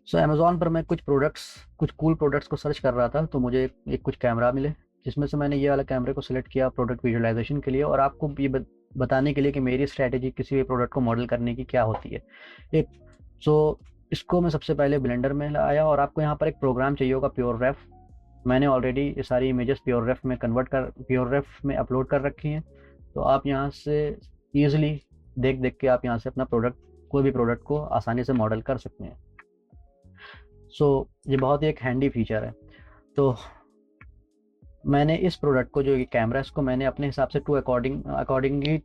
सो Amazon पर मैं कुछ कूल प्रोडक्ट्स को सर्च कर रहा था, तो मुझे एक कुछ कैमरा मिले, जिसमें से मैंने ये वाला कैमरे को सिलेक्ट किया प्रोडक्ट विजुअलाइज़ेशन के लिए और आपको ये बताने के लिए कि मेरी स्ट्रैटेजी किसी भी प्रोडक्ट को मॉडल करने की क्या होती है। एक सो इसको मैं सबसे पहले ब्लेंडर में लाया और आपको यहाँ पर एक प्रोग्राम चाहिए होगा प्योर रेफ। मैंने ऑलरेडी ये सारी इमेजेस प्योर रेफ में अपलोड कर रखी हैं, तो आप यहाँ से ईज़िली देख के आप यहाँ से अपना कोई भी प्रोडक्ट को आसानी से मॉडल कर सकते हैं। ये बहुत ही एक हैंडी फीचर है। तो मैंने इस प्रोडक्ट को, जो ये कैमरा है, इसको मैंने अपने हिसाब से अकॉर्डिंगली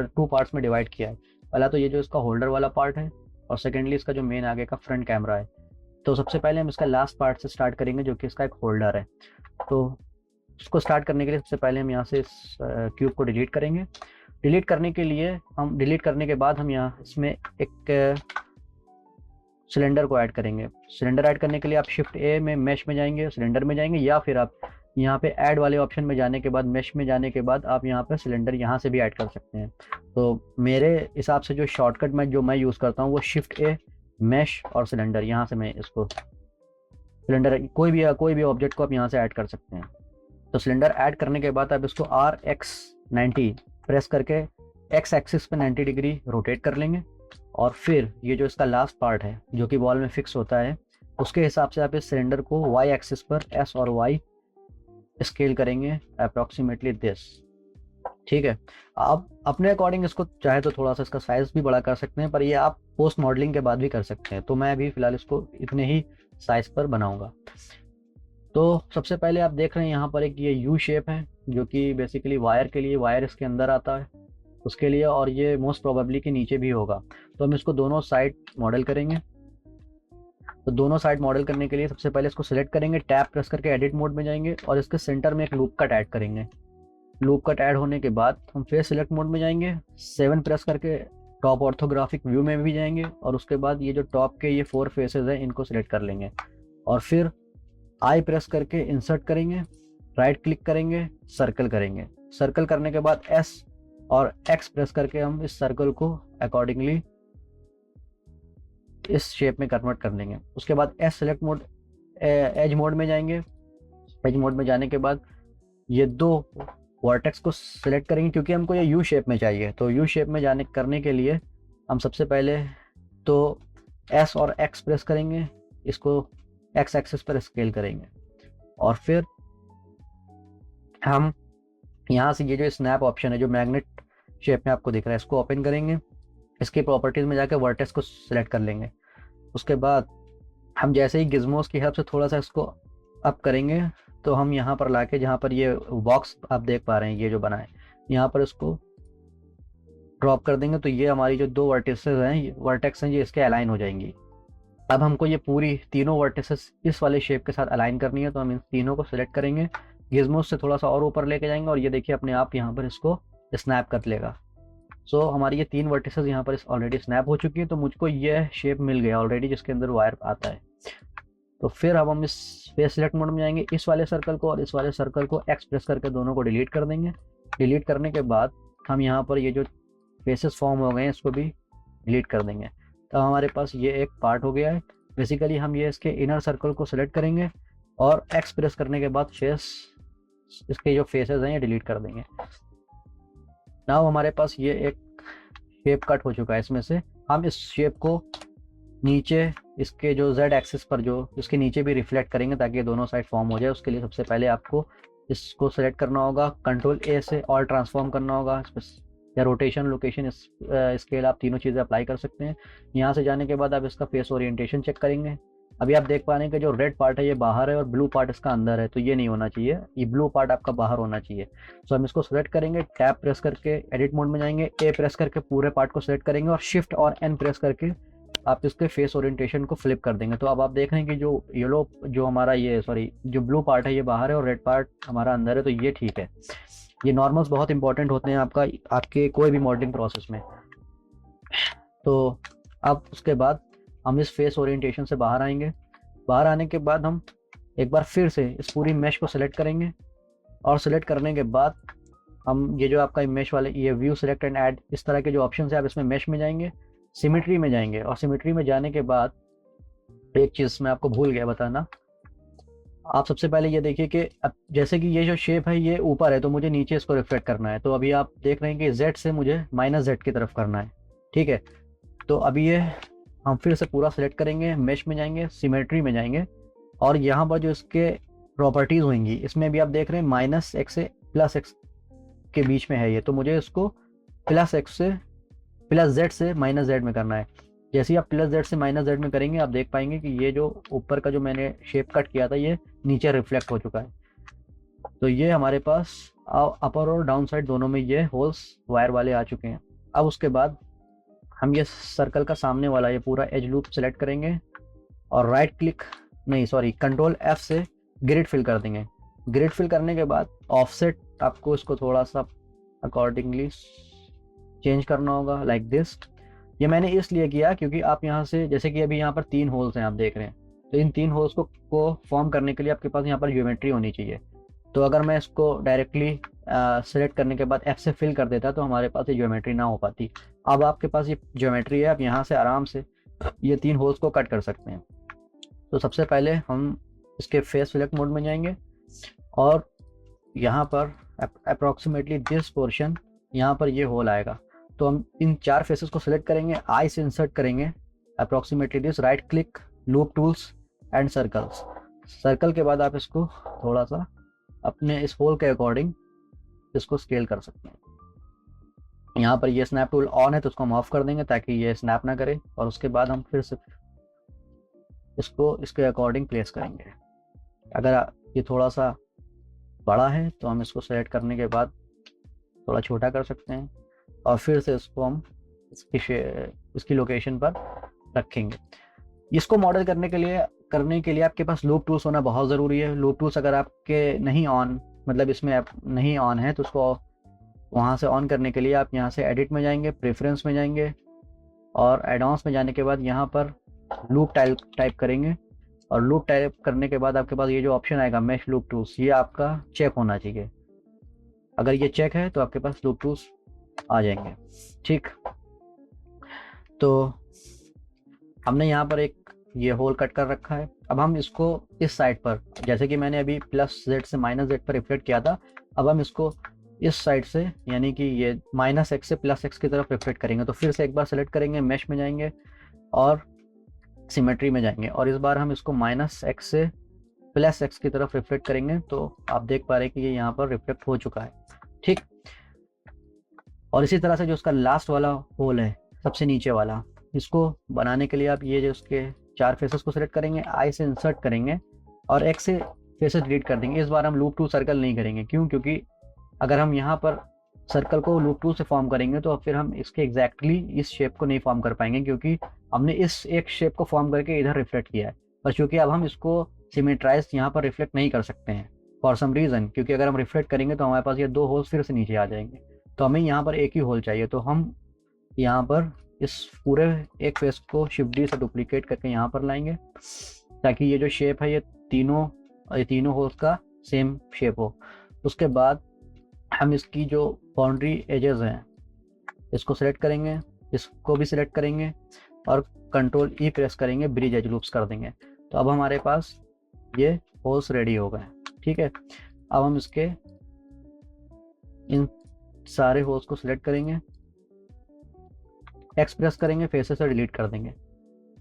2 पार्ट्स में डिवाइड किया है। पहला तो ये जो इसका होल्डर वाला पार्ट है और सेकेंडली इसका जो मेन आगे का फ्रंट कैमरा है। तो सबसे पहले हम इसका लास्ट पार्ट से स्टार्ट करेंगे, जो कि इसका एक होल्डर है। तो उसको स्टार्ट करने के लिए सबसे पहले हम यहाँ से इस क्यूब को डिलीट करेंगे। डिलीट करने के बाद हम यहाँ इसमें एक सिलेंडर को ऐड करेंगे। सिलेंडर ऐड करने के लिए आप शिफ्ट ए में मैश में जाएंगे, सिलेंडर में जाएंगे, या फिर आप यहाँ पे ऐड वाले ऑप्शन में जाने के बाद, मैश में जाने के बाद आप यहाँ पे सिलेंडर यहाँ से भी ऐड कर सकते हैं। तो मेरे हिसाब से जो शॉर्टकट मैं यूज़ करता हूँ वो शिफ्ट ए, मैश और सिलेंडर, यहाँ से मैं इसको सिलेंडर कोई भी ऑब्जेक्ट को आप यहाँ से ऐड कर सकते हैं। तो सिलेंडर ऐड करने के बाद आप इसको RX90 प्रेस करके एक्स एक्सिस पे 90 डिग्री रोटेट कर लेंगे और फिर ये जो इसका लास्ट पार्ट है जो कि वॉल में फिक्स होता है, उसके हिसाब से आप इस सिलेंडर को वाई एक्सिस पर S और Y स्केल करेंगे अप्रॉक्सीमेटली दिस। ठीक है, आप अपने अकॉर्डिंग इसको चाहे तो थोड़ा सा इसका साइज भी बड़ा कर सकते हैं, पर ये आप पोस्ट मॉडलिंग के बाद भी कर सकते हैं। तो मैं अभी फिलहाल इसको इतने ही साइज पर बनाऊंगा। तो सबसे पहले आप देख रहे हैं यहाँ पर एक ये यू शेप है, जो कि बेसिकली वायर के लिए, वायर इसके अंदर आता है उसके लिए, और ये मोस्ट प्रोबेबली के नीचे भी होगा। तो हम इसको दोनों साइड मॉडल करेंगे। तो दोनों साइड मॉडल करने के लिए सबसे पहले इसको सिलेक्ट करेंगे, टैब प्रेस करके एडिट मोड में जाएंगे और इसके सेंटर में एक लूप कट ऐड करेंगे। लूप कट ऐड होने के बाद हम फिर सिलेक्ट मोड में जाएंगे, 7 प्रेस करके टॉप ऑर्थोग्राफिक व्यू में भी जाएंगे और उसके बाद ये जो टॉप के ये 4 फेसेस हैं इनको सिलेक्ट कर लेंगे और फिर आई प्रेस करके इंसर्ट करेंगे, राइट क्लिक करेंगे, सर्कल करेंगे। सर्कल करने के बाद S और X प्रेस करके हम इस सर्कल को अकॉर्डिंगली इस शेप में कन्वर्ट कर लेंगे। उसके बाद एज मोड में जाएंगे। एज मोड में जाने के बाद ये 2 वर्टेक्स को सिलेक्ट करेंगे, क्योंकि हमको ये यू शेप में चाहिए। तो यू शेप में करने के लिए हम सबसे पहले तो S और X प्रेस करेंगे, इसको X एक्सिस पर स्केल करेंगे और फिर हम यहाँ से ये जो स्नैप ऑप्शन है जो मैग्नेट शेप में आपको दिख रहा है, इसको ओपन करेंगे। इसकी प्रॉपर्टीज में जाकर वर्टेक्स को सिलेक्ट कर लेंगे। उसके बाद हम जैसे ही गिज़मोस की हेल्प से थोड़ा सा इसको अप करेंगे, तो हम यहाँ पर लाके, जहाँ पर ये बॉक्स आप देख पा रहे हैं ये जो बना है, यहाँ पर इसको ड्रॉप कर देंगे। तो ये हमारी जो 2 वर्टेक्स हैं ये इसके अलाइन हो जाएंगी। अब हमको ये पूरी तीनों वर्टिसेस इस वाले शेप के साथ अलाइन करनी है, तो हम इन तीनों को सिलेक्ट करेंगे, गिज़मोस से थोड़ा सा और ऊपर लेके जाएंगे और ये देखिए अपने आप यहाँ पर इसको स्नैप कर लेगा। हमारी ये 3 वर्टिसेस यहाँ पर ऑलरेडी स्नैप हो चुकी है। तो मुझको ये शेप मिल गया ऑलरेडी जिसके अंदर वायर आता है। तो फिर अब हम इस फेस सिलेक्ट मोड में जाएंगे, इस वाले सर्कल को और इस वाले सर्कल को एक्स प्रेस करके दोनों को डिलीट कर देंगे। डिलीट करने के बाद हम यहाँ पर ये जो फेसेस फॉर्म हो गए हैं इसको भी डिलीट कर देंगे। तो हमारे पास ये एक पार्ट हो गया है। बेसिकली हम ये इसके इनर सर्कल को सिलेक्ट करेंगे और एक्स प्रेस करने के बाद इसके जो फेसेस हैं ये डिलीट कर देंगे। नाउ हमारे पास ये एक शेप कट हो चुका है। इसमें से हम इस शेप को नीचे इसके जो Z एक्सिस पर जो इसके नीचे भी रिफ्लेक्ट करेंगे ताकि दोनों साइड फॉर्म हो जाए। उसके लिए सबसे पहले आपको इसको सेलेक्ट करना होगा, कंट्रोल A से ऑल ट्रांसफॉर्म करना होगा, या रोटेशन, लोकेशन, स्केल, आप तीनों चीज़ें अप्लाई कर सकते हैं। यहाँ से जाने के बाद आप इसका फेस ओरिएंटेशन चेक करेंगे। अभी आप देख पा रहे हैं कि जो रेड पार्ट है ये बाहर है और ब्लू पार्ट इसका अंदर है, तो ये नहीं होना चाहिए, ये ब्लू पार्ट आपका बाहर होना चाहिए। हम इसको सेलेक्ट करेंगे, टैब प्रेस करके एडिट मोड में जाएंगे, A प्रेस करके पूरे पार्ट को सेलेक्ट करेंगे और शिफ्ट और N प्रेस करके आप इसके फेस ओरिएंटेशन को फ्लिप कर देंगे। तो अब आप देख रहे हैं कि जो येलो जो हमारा जो ब्लू पार्ट है ये बाहर है और रेड पार्ट हमारा अंदर है, तो ये ठीक है। ये नॉर्मल्स बहुत इंपॉर्टेंट होते हैं आपके कोई भी मॉडलिंग प्रोसेस में। तो अब उसके बाद हम इस फेस ओरिएंटेशन से बाहर आएंगे। बाहर आने के बाद हम एक बार फिर से इस पूरी मैश को सिलेक्ट करेंगे और सिलेक्ट करने के बाद हम ये जो आपका मैश वाले ये व्यू सिलेक्ट एंड ऐड इस तरह के जो ऑप्शन है आप इसमें मैश में जाएंगे, सिमेट्री में जाएंगे और सिमेट्री में जाने के बाद एक चीज़ मैं आपको भूल गया बताना। आप सबसे पहले ये देखिए कि अब जैसे कि ये जो शेप है ये ऊपर है, तो मुझे नीचे इसको रिफ्लेक्ट करना है। तो अभी आप देख रहे हैं कि Z से मुझे -Z की तरफ करना है, ठीक है। तो अभी ये हम फिर से पूरा सेलेक्ट करेंगे, मेश में जाएंगे, सिमेट्री में जाएंगे, और यहाँ पर जो इसके प्रॉपर्टीज़ होंगी इसमें भी आप देख रहे हैं -x से +x के बीच में है ये, तो मुझे इसको +x से +z से -z में करना है। जैसे ही आप +z से -z में करेंगे आप देख पाएंगे कि ये जो ऊपर का जो मैंने शेप कट किया था ये नीचे रिफ्लेक्ट हो चुका है। तो ये हमारे पास अपर और डाउन साइड दोनों में ये होल्स वायर वाले आ चुके हैं। अब उसके बाद हम ये सर्कल का सामने वाला ये पूरा एज लूप सेलेक्ट करेंगे और कंट्रोल F से ग्रिड फिल कर देंगे। ग्रिड फिल करने के बाद ऑफसेट आपको इसको थोड़ा सा अकॉर्डिंगली चेंज करना होगा, लाइक दिस। ये मैंने इसलिए किया क्योंकि आप यहाँ से, जैसे कि अभी यहाँ पर 3 होल्स हैं आप देख रहे हैं, तो इन 3 होल्स को फॉर्म करने के लिए आपके पास यहाँ पर ज्योमेट्री होनी चाहिए। तो अगर मैं इसको डायरेक्टली सेलेक्ट करने के बाद F से फिल कर देता तो हमारे पास ये ज्योमेट्री ना हो पाती। अब आपके पास ये ज्योमेट्री है, आप यहाँ से आराम से ये 3 होल्स को कट कर सकते हैं। तो सबसे पहले हम इसके फेस सिलेक्ट मोड में जाएंगे और यहाँ पर अप्रॉक्सीमेटली दिस पोर्शन, यहाँ पर ये होल आएगा। तो हम इन 4 फेसेस को सिलेक्ट करेंगे, आई से इंसर्ट करेंगे approximately this, right click, loop tools and circles. Circle के बाद आप इसको थोड़ा सा अपने इस होल के अकॉर्डिंग इसको स्केल कर सकते हैं। यहाँ पर ये स्नैप टूल ऑन है तो उसको हम ऑफ कर देंगे ताकि ये स्नैप ना करे, और उसके बाद हम फिर से इसको इसके अकॉर्डिंग प्लेस करेंगे। अगर ये थोड़ा सा बड़ा है तो हम इसको सेलेक्ट करने के बाद थोड़ा छोटा कर सकते हैं और फिर से इसको हम इसकी लोकेशन पर रखेंगे। इसको मॉडल करने के लिए आपके पास लूप टूल्स होना बहुत ज़रूरी है। लूप टूल्स अगर आपके नहीं ऑन, मतलब इसमें आप नहीं ऑन है, तो उसको वहाँ से ऑन करने के लिए आप यहाँ से एडिट में जाएंगे, प्रेफरेंस में जाएंगे और एडवांस में जाने के बाद यहाँ पर लूप टाइप करेंगे, और लूप टाइप करने के बाद आपके पास ये जो ऑप्शन आएगा मैश लूप टूल्स, ये आपका चेक होना चाहिए। अगर ये चेक है तो आपके पास लूप टूल्स आ जाएंगे, ठीक। तो हमने यहाँ पर एक ये होल कट कर रखा है। अब हम इसको इस साइड पर, जैसे कि मैंने अभी +z से -z पर रिफ्लेक्ट किया था, अब हम इसको इस साइड से यानी कि ये -x से +x की तरफ रिफ्लेक्ट करेंगे। तो फिर से एक बार सेलेक्ट करेंगे, मैश में जाएंगे और सिमेट्री में जाएंगे, और इस बार हम इसको -x से +x की तरफ रिफ्लेक्ट करेंगे। तो आप देख पा रहे हैं कि ये यहाँ पर रिफ्लेक्ट हो चुका है, ठीक। और इसी तरह से जो उसका लास्ट वाला होल है, सबसे नीचे वाला, इसको बनाने के लिए आप ये जो उसके 4 फेसेस को सिलेक्ट करेंगे, आई से इंसर्ट करेंगे और X से फेसेस डिलीट कर देंगे। इस बार हम लूप टूल सर्कल नहीं करेंगे, क्यों? क्योंकि अगर हम यहाँ पर सर्कल को लूप टूल से फॉर्म करेंगे तो फिर हम इसके एग्जैक्टली इस शेप को नहीं फॉर्म कर पाएंगे, क्योंकि हमने इस एक शेप को फॉर्म करके इधर रिफ्लेक्ट किया है। पर चूंकि अब हम इसको सिमेट्राइज यहाँ पर रिफ्लेक्ट नहीं कर सकते हैं फॉर सम रीज़न, क्योंकि अगर हम रिफ्लेक्ट करेंगे तो हमारे पास ये 2 होल्स फिर से नीचे आ जाएंगे। तो हमें यहाँ पर एक ही होल चाहिए। तो हम यहाँ पर इस पूरे एक फेस को शिफ्ट डी से डुप्लीकेट करके यहाँ पर लाएंगे, ताकि ये जो शेप है ये तीनों होल्स का सेम शेप हो। उसके बाद हम इसकी जो बाउंड्री एजेस हैं इसको सेलेक्ट करेंगे, इसको भी सिलेक्ट करेंगे और कंट्रोल ई प्रेस करेंगे, ब्रिज एज लूप्स कर देंगे। तो अब हमारे पास ये होल्स रेडी हो गए, ठीक है। अब हम इसके इन सारे होल्स को सिलेक्ट करेंगे, एक्स प्रेस करेंगे, फेसेस से डिलीट कर देंगे।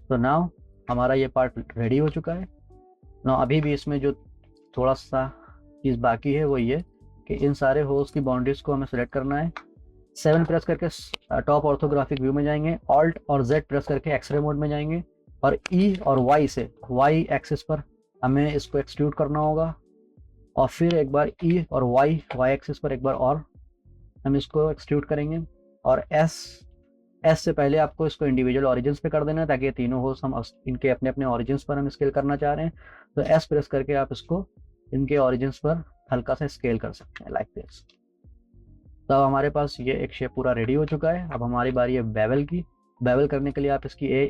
तो नाउ हमारा ये पार्ट रेडी हो चुका है। नाउ अभी भी इसमें जो थोड़ा सा चीज़ बाकी है वो ये कि इन सारे होल्स की बाउंड्रीज को हमें सेलेक्ट करना है। 7 प्रेस करके टॉप ऑर्थोग्राफिक व्यू में जाएंगे, ऑल्ट और Z प्रेस करके एक्सरे मोड में जाएंगे और E और Y से Y एक्सिस पर हमें इसको एक्सट्रूड करना होगा, और फिर एक बार E और Y एक्सिस पर एक बार और हम इसको एक्सट्रूड करेंगे, और S से पहले आपको इसको इंडिविजुअल ऑरिजिन्स पे कर देना है, ताकि ये तीनों होल्स हम इनके अपने अपने ऑरिजिन्स पर हम स्केल करना चाह रहे हैं। तो S प्रेस करके आप इसको इनके ऑरिजिन्स पर हल्का सा स्केल कर सकते हैं, लाइक दिस। तो अब हमारे पास ये एक शेप पूरा रेडी हो चुका है। अब हमारी बारी है बेवल की। बेवल करने के लिए आप इसकी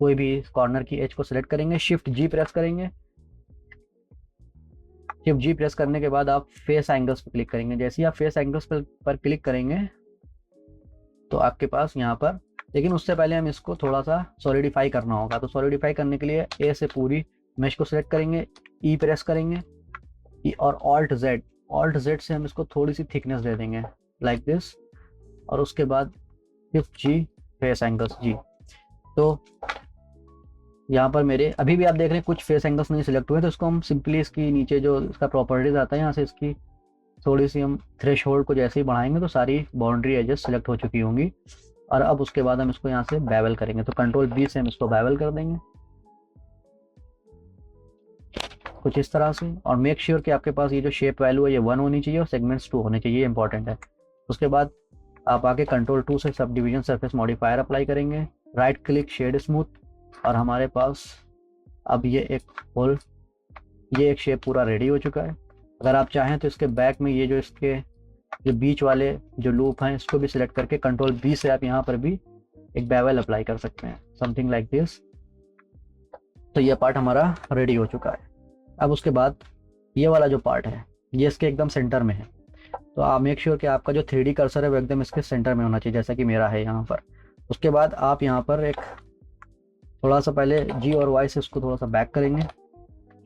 कोई भी कॉर्नर की एज को सिलेक्ट करेंगे, शिफ्ट G प्रेस करेंगे। शिफ्ट G प्रेस करने के बाद आप फेस एंगल्स पर क्लिक करेंगे। जैसे ही आप फेस एंगल्स पर क्लिक करेंगे तो आपके पास यहाँ पर लेकिन उससे पहले हम इसको थोड़ा सा सॉलिडिफाई करना होगा। तो सॉलिडिफाई करने के लिए ए से पूरी मेश को सिलेक्ट करेंगे, ई प्रेस करेंगे, ई और ऑल्ट जेड से हम इसको थोड़ी सी थिकनेस दे देंगे लाइक दिस। और उसके बाद शिफ्ट जी, फेस एंगल्स जी। तो यहाँ पर मेरे अभी भी आप देख रहे हैं कुछ फेस एंगल्स नहीं सिलेक्ट हुए, तो इसको हम सिंपली इसकी नीचे जो इसका प्रॉपर्टीज आता है यहाँ से इसकी थोड़ी सी हम थ्रेश होल्ड को जैसे ही बढ़ाएंगे तो सारी बाउंड्री एजेस सिलेक्ट हो चुकी होंगी। और अब उसके बाद हम इसको यहाँ से बेवल करेंगे, तो कंट्रोल बी से हम इसको बेवल कर देंगे कुछ इस तरह से। और मेक श्योर कि आपके पास ये जो शेप वैल्यू है ये 1 होनी चाहिए और सेगमेंट्स 2 होने चाहिए, ये इंपॉर्टेंट है। उसके बाद आप आके कंट्रोल 2 से सब डिवीजन सरफेस मॉडिफायर अप्लाई करेंगे, राइट क्लिक शेड स्मूथ, और हमारे पास अब ये एक शेप पूरा रेडी हो चुका है। अगर आप चाहें तो इसके बैक में ये जो इसके जो बीच वाले जो लूप हैं इसको भी सिलेक्ट करके कंट्रोल बी से आप यहाँ पर भी एक बेवल अप्लाई कर सकते हैं, समथिंग लाइक दिस। तो ये पार्ट हमारा रेडी हो चुका है। अब उसके बाद ये वाला जो पार्ट है ये इसके एकदम सेंटर में है, तो आप मेक श्योर कि आपका जो 3D कर्सर है वो एकदम इसके सेंटर में होना चाहिए, जैसा कि मेरा है यहाँ पर। उसके बाद आप यहाँ पर एक थोड़ा सा पहले जी और वाई से इसको थोड़ा सा बैक करेंगे,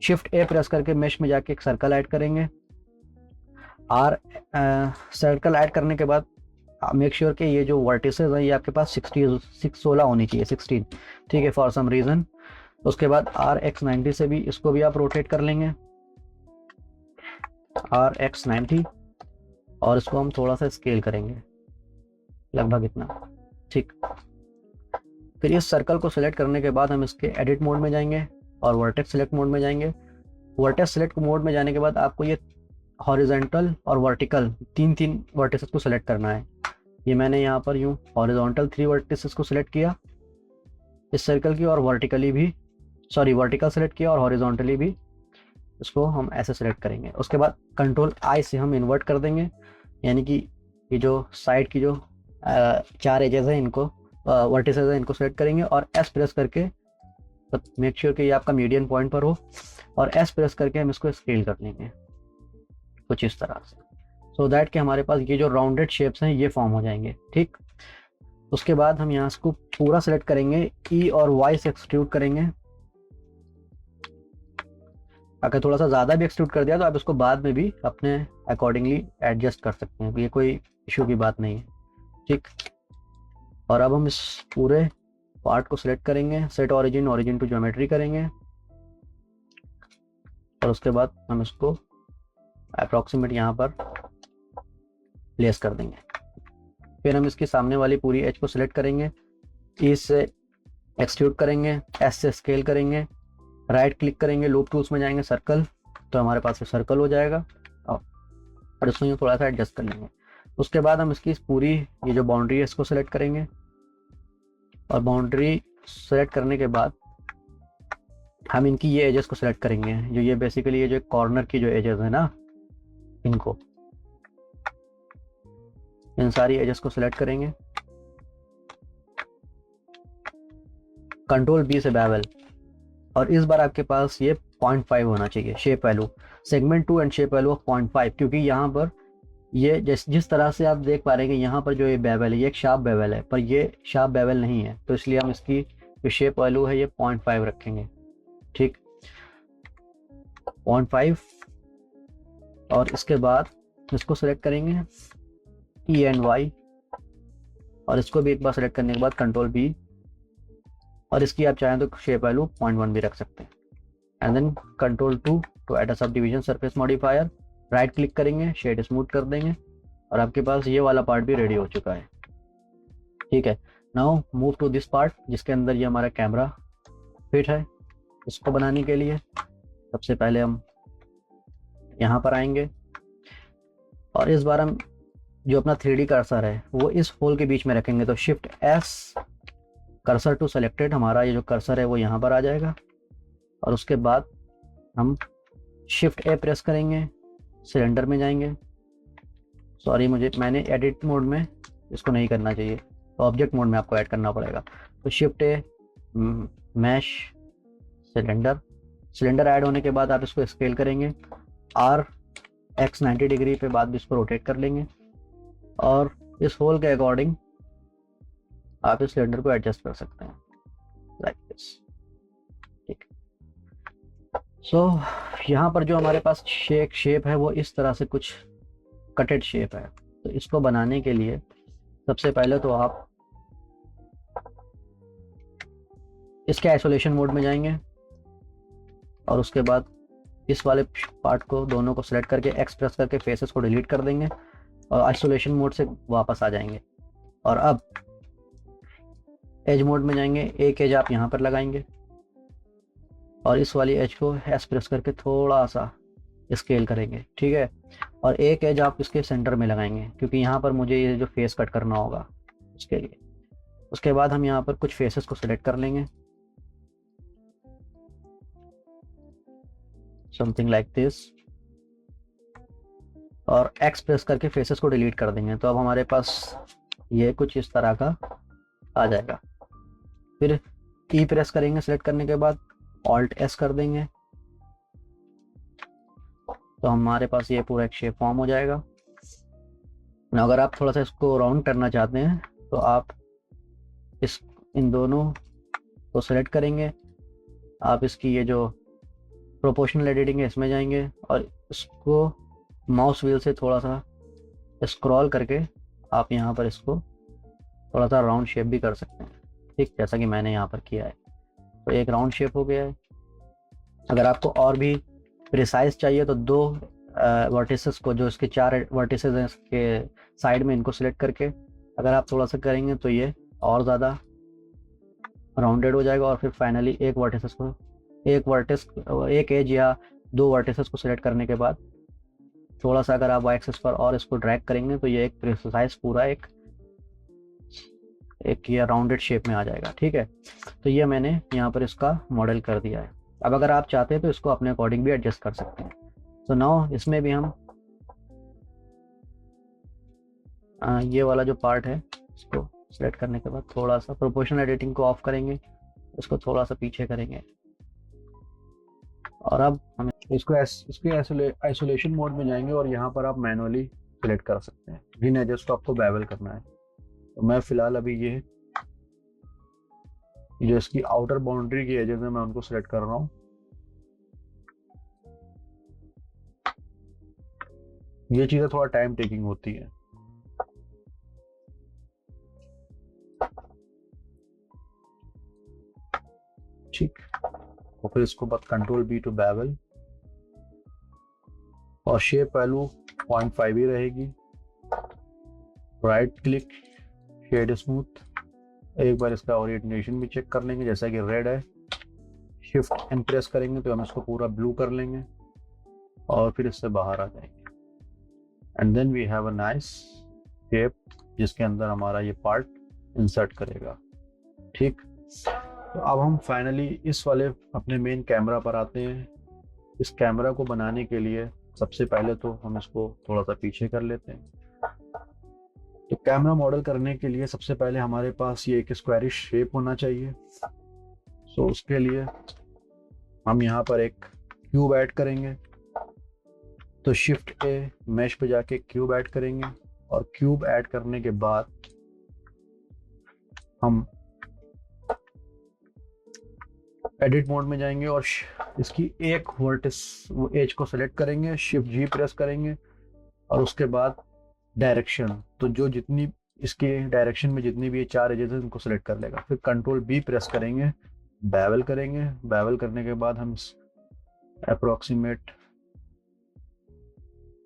शिफ्ट ए प्रेस करके मेश में जाके एक सर्कल ऐड करेंगे। सर्कल ऐड करने के बाद मेक श्योर कि ये जो वर्टिसेस हैं ये आपके पास 16 होनी चाहिए, 16, ठीक है, फॉर सम रीज़न। उसके बाद RX90 से भी इसको भी आप रोटेट कर लेंगे, RX90, और इसको हम थोड़ा सा स्केल करेंगे लगभग इतना, ठीक। फिर इस सर्कल को सिलेक्ट करने के बाद हम इसके एडिट मोड में जाएंगे और वर्टेक्स सिलेक्ट मोड में जाएंगे। वर्टेक्स सिलेक्ट मोड में जाने के बाद आपको ये हॉरिजॉन्टल और वर्टिकल तीन वर्टिसेस को सिलेक्ट करना है। ये मैंने यहाँ पर यूँ हॉरिजॉन्टल 3 वर्टिसेस को सिलेक्ट किया इस सर्कल की, और वर्टिकल सेलेक्ट किया और हॉरिजॉन्टली भी इसको हम ऐसे सेलेक्ट करेंगे। उसके बाद कंट्रोल आई से हम इन्वर्ट कर देंगे, यानी कि ये जो साइड की जो 4 एजेस हैं इनको वर्टिसेस हैं इनको सेलेक्ट करेंगे और एस प्रेस करके मेक श्योर कि ये आपका मीडियन पॉइंट पर हो, और एस प्रेस करके हम इसको स्केल कर लेंगे कुछ इस तरह से, सो दैट कि हमारे पास ये जो राउंडेड शेप्स हैं ये फॉर्म हो जाएंगे, ठीक। उसके बाद हम यहाँ इसको पूरा सेलेक्ट करेंगे, ई और वाई से एक्सट्रूड करेंगे। अगर थोड़ा सा ज़्यादा भी एक्सट्रूड कर दिया तो आप इसको बाद में भी अपने अकॉर्डिंगली एडजस्ट कर सकते हैं, ये कोई इशू की बात नहीं है, ठीक। और अब हम इस पूरे पार्ट को सिलेक्ट करेंगे, सेट ओरिजिन टू ज्योमेट्री करेंगे, और उसके बाद हम इसको अप्रॉक्सीमेट यहाँ पर प्लेस कर देंगे। फिर हम इसकी सामने वाली पूरी एज को सिलेक्ट करेंगे, ई से एक्सट्रूड करेंगे, एस से स्केल करेंगे, राइट क्लिक करेंगे, लूप टूल्स में जाएंगे, सर्कल, तो हमारे पास ये सर्कल हो जाएगा, और इसको यूँ थोड़ा सा एडजस्ट कर लेंगे। उसके बाद हम इसकी पूरी ये जो बाउंड्री है इसको सिलेक्ट करेंगे, और बाउंड्री सेलेक्ट करने के बाद हम इनकी ये एजेस को सिलेक्ट करेंगे, जो ये बेसिकली ये जो कॉर्नर की जो एजेस है ना, इनको इन सारी एजेस को सिलेक्ट करेंगे, कंट्रोल बी से बेवल, और इस बार आपके पास ये 0.5 होना चाहिए shape value, segment 2 and shape value of 0.5, क्योंकि यहाँ पर ये जिस तरह से आप देख पा रहे हैं कि यहाँ पर जो ये बेवल है ये एक शार्प बेवल है, पर ये शार्प बेवल नहीं है, तो इसलिए हम इसकी जो शेप वैल्यू है ये 0.5 रखेंगे, ठीक, 0.5। और इसके बाद इसको सेलेक्ट करेंगे ई एंड वाई, और इसको भी एक बार सेलेक्ट करने के बाद कंट्रोल बी, और इसकी आप चाहें तो शेप वैल्यू 0.1 भी रख सकते हैं, and then control 2 to add a sub division surface modifier, right click करेंगे, शेड स्मूथ कर देंगे, और आपके पास ये वाला पार्ट भी रेडी हो चुका है, ठीक है। Now move to this part जिसके अंदर ये हमारा कैमरा फिट है। इसको बनाने के लिए सबसे पहले हम यहाँ पर आएंगे, और इस बार हम जो अपना 3D कर्सर है वो इस होल के बीच में रखेंगे, तो shift S, cursor to selected, हमारा ये जो कर्सर है वो यहाँ पर आ जाएगा, और उसके बाद हम शिफ्ट ए प्रेस करेंगे, सिलेंडर में जाएंगे, मैंने एडिट मोड में इसको नहीं करना चाहिए, तो ऑब्जेक्ट मोड में आपको ऐड करना पड़ेगा, तो shift A, mesh, cylinder add होने के बाद आप इसको स्केल करेंगे, RX 90 डिग्री पे बाद भी इसको रोटेट कर लेंगे, और इस होल के अकॉर्डिंग आप इस सिलेंडर को एडजस्ट कर सकते हैं लाइक दिस। ठीक। सो यहाँ पर जो हमारे पास शेप है वो इस तरह से कुछ कटेड शेप है। तो इसको बनाने के लिए सबसे पहले तो आप इसके आइसोलेशन मोड में जाएंगे और उसके बाद इस वाले पार्ट को दोनों को सिलेक्ट करके एक्स प्रेस करके फेसेस को डिलीट कर देंगे और आइसोलेशन मोड से वापस आ जाएंगे। और अब एज मोड में जाएंगे, एक एज आप यहाँ पर लगाएंगे और इस वाली एज को एस प्रेस करके थोड़ा सा स्केल करेंगे। ठीक है, और एक एज आप इसके सेंटर में लगाएंगे क्योंकि यहाँ पर मुझे ये जो फेस कट करना होगा उसके लिए। उसके बाद हम यहाँ पर कुछ फेसेस को सिलेक्ट कर लेंगे, समथिंग लाइक दिस, और एक्स प्रेस करके फेसेस को डिलीट कर देंगे। तो अब हमारे पास ये कुछ इस तरह का आ जाएगा। फिर ई प्रेस करेंगे सिलेक्ट करने के बाद, ऑल्ट एस कर देंगे तो हमारे पास ये पूरा एक शेप फॉर्म हो जाएगा। अगर आप थोड़ा सा इसको राउंड करना चाहते हैं तो आप इन दोनों को सिलेक्ट करेंगे, आप इसकी ये जो प्रोपोर्शनल एडिटिंग है इसमें जाएंगे और इसको माउस व्हील से थोड़ा सा स्क्रॉल करके आप यहाँ पर इसको थोड़ा सा राउंड शेप भी कर सकते हैं। ठीक, जैसा कि मैंने यहाँ पर किया है। तो एक राउंड शेप हो गया है। अगर आपको और भी प्रिसाइज चाहिए तो दो वर्टिसेस को, जो इसके 4 वर्टिसेस हैं इसके साइड में, इनको सिलेक्ट करके अगर आप थोड़ा सा करेंगे तो ये और ज़्यादा राउंडेड हो जाएगा। और फिर फाइनली एक एज या 2 वर्टिसेस को सिलेक्ट करने के बाद थोड़ा सा अगर आप वाई एक्सिस पर और इसको ड्रैग करेंगे तो ये एक प्रिसाइज पूरा एक ये राउंडेड शेप में आ जाएगा। ठीक है, तो ये मैंने यहाँ पर इसका मॉडल कर दिया है। अब अगर आप चाहते हैं तो इसको अपने अकॉर्डिंग भी एडजस्ट कर सकते हैं। तो नाउ इसमें भी हम ये वाला जो पार्ट है इसको सिलेक्ट करने के बाद थोड़ा सा प्रोपोर्शनल एडिटिंग को ऑफ करेंगे, इसको थोड़ा सा पीछे करेंगे और अब हम इसके आइसोलेशन मोड में जाएंगे और यहाँ पर आप मैनुअली सिलेक्ट कर सकते हैं। जिन एजेस को आपको बेवल करना है, तो मैं फिलहाल अभी ये जो इसकी आउटर बाउंड्री की एजेस है मैं उनको सिलेक्ट कर रहा हूँ। ये चीजें थोड़ा टाइम टेकिंग होती है। ठीक, और फिर इसको बाद कंट्रोल बी टू बेवल और शेप वैल्यू 0.5 ही रहेगी। राइट क्लिक, शेड स्मूथ, एक बार इसका ओरिएंटेशन भी चेक कर लेंगे, जैसा कि रेड है। शिफ्ट एंड प्रेस करेंगे तो हम इसको पूरा ब्लू कर लेंगे और फिर इससे बाहर आ जाएंगे and then we have a nice shape जिसके अंदर हमारा ये पार्ट इंसर्ट करेगा। ठीक, तो अब हम फाइनली इस वाले अपने मेन कैमरा पर आते हैं। इस कैमरा को बनाने के लिए सबसे पहले तो हम इसको थोड़ा सा पीछे कर लेते हैं। तो कैमरा मॉडल करने के लिए सबसे पहले हमारे पास ये एक स्क्वायरिश शेप होना चाहिए। सो उसके लिए हम यहाँ पर एक क्यूब ऐड करेंगे। तो शिफ्ट ए, मैश पे जाके क्यूब ऐड करेंगे और क्यूब ऐड करने के बाद हम एडिट मोड में जाएंगे और इसकी एक वर्टिस एज को सेलेक्ट करेंगे, शिफ्ट जी प्रेस करेंगे और उसके बाद डायरेक्शन, तो जो जितनी इसके डायरेक्शन में जितनी भी ये 4 एजेस हैं उनको सेलेक्ट कर लेगा। फिर कंट्रोल बी प्रेस करेंगे, बेवल करेंगे। बेवल करने के बाद हम अप्रोक्सीमेट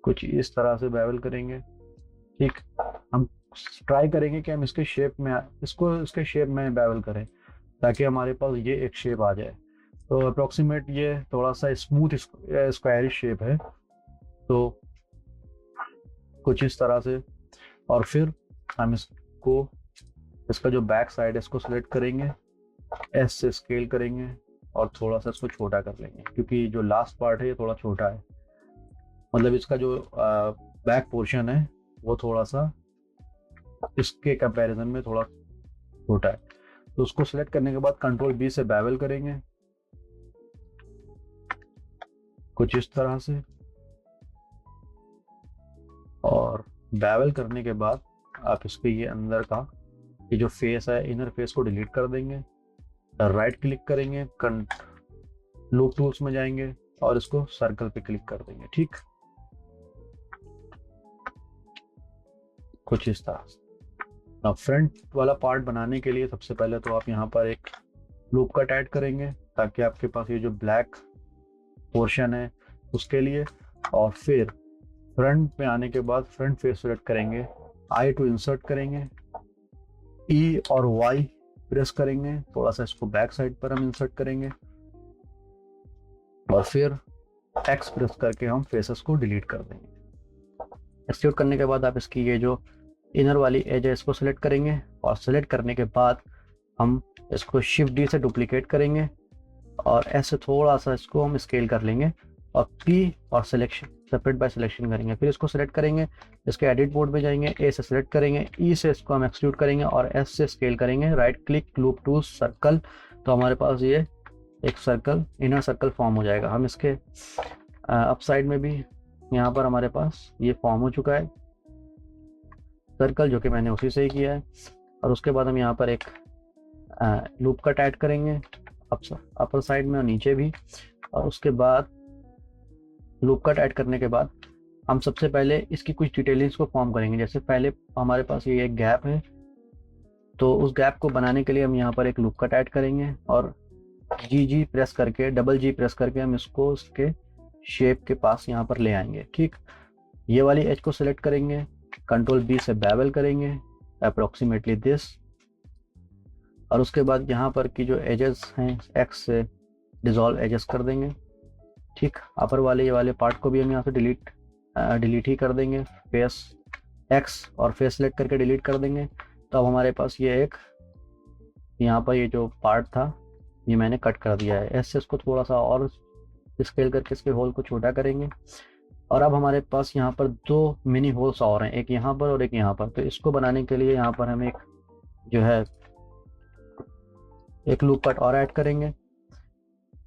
कुछ इस तरह से बेवल करेंगे। ठीक, हम ट्राई करेंगे कि हम इसके शेप में बेवल करें ताकि हमारे पास ये एक शेप आ जाए। तो अप्रोक्सीमेट ये थोड़ा सा स्मूथ स्क्वायरिश शेप है, तो कुछ इस तरह से। और फिर हम इसका जो बैक साइड है इसको सिलेक्ट करेंगे, एस से स्केल करेंगे और थोड़ा सा इसको छोटा कर लेंगे क्योंकि जो लास्ट पार्ट है ये थोड़ा छोटा है, मतलब इसका जो बैक पोर्शन है वो थोड़ा सा इसके कंपैरिजन में थोड़ा छोटा है। तो उसको सिलेक्ट करने के बाद कंट्रोल बी से बेवल करेंगे कुछ इस तरह से, और बेवल करने के बाद आप इसके ये अंदर का ये जो फेस है इनर फेस को डिलीट कर देंगे, राइट क्लिक करेंगे, लूप टूल्स में जाएंगे और इसको सर्कल पे क्लिक कर देंगे। ठीक, कुछ इस तरह से। अब फ्रंट वाला पार्ट बनाने के लिए सबसे पहले तो आप यहाँ पर एक लूप कट ऐड करेंगे ताकि आपके पास ये जो ब्लैक पोर्शन है उसके लिए, और फिर फ्रंट पे आने के बाद फ्रंट फेस सेलेक्ट करेंगे, आई टू इंसर्ट करेंगे, ई और वाई प्रेस करेंगे, थोड़ा सा इसको बैक साइड पर हम इंसर्ट करेंगे और फिर एक्स प्रेस करके हम फेसेस को डिलीट कर देंगे। एक्सक्यूट करने के बाद आप इसकी ये जो इनर वाली एज है इसको सिलेक्ट करेंगे और सिलेक्ट करने के बाद हम इसको शिफ्ट डी से डुप्लीकेट करेंगे और ऐसे थोड़ा सा इसको हम स्केल कर लेंगे और पी और सिलेक्शन सेपरेट बाय सिलेक्शन करेंगे। फिर इसको सिलेक्ट करेंगे, इसके एडिट मोड में जाएंगे, ए से सिलेक्ट करेंगे, ई से इसको हम एक्सक्यूट करेंगे और एस से स्केल करेंगे, right click, loop tool, circle. तो हमारे पास ये एक सर्कल, इनर सर्कल फॉर्म हो जाएगा। हम इसके अप साइड में भी यहाँ पर हमारे पास ये फॉर्म हो चुका है सर्कल, जो कि मैंने उसी से ही किया है। और उसके बाद हम यहाँ पर एक लूप कट ऐड करेंगे अपर साइड में और नीचे भी। और उसके बाद लूप कट ऐड करने के बाद हम सबसे पहले इसकी कुछ डिटेलिंग्स को फॉर्म करेंगे। जैसे पहले हमारे पास ये एक गैप है, तो उस गैप को बनाने के लिए हम यहाँ पर एक लूप कट ऐड करेंगे और जी प्रेस करके, डबल जी प्रेस करके हम इसको उसके शेप के पास यहाँ पर ले आएंगे। ठीक, ये वाली एज को सिलेक्ट करेंगे, कंट्रोल बी से बेवल करेंगे अप्रोक्सीमेटली दिस, और उसके बाद यहाँ पर की जो एजेस हैं एक्स से डिसॉल्व एजेस कर देंगे। ठीक, अपर वाले ये वाले पार्ट को भी हम यहाँ से डिलीट ही कर देंगे, फेस एक्स और फेस सेलेक्ट करके डिलीट कर देंगे। तो अब हमारे पास ये एक यहाँ पर ये जो पार्ट था ये मैंने कट कर दिया है। ऐसे इसको थोड़ा सा और स्केल करके इसके होल को छोटा करेंगे और अब हमारे पास यहाँ पर दो मिनी होल्स और हैं, एक यहाँ पर और एक यहाँ पर। तो इसको बनाने के लिए यहाँ पर हम एक जो है एक लूप कट और ऐड करेंगे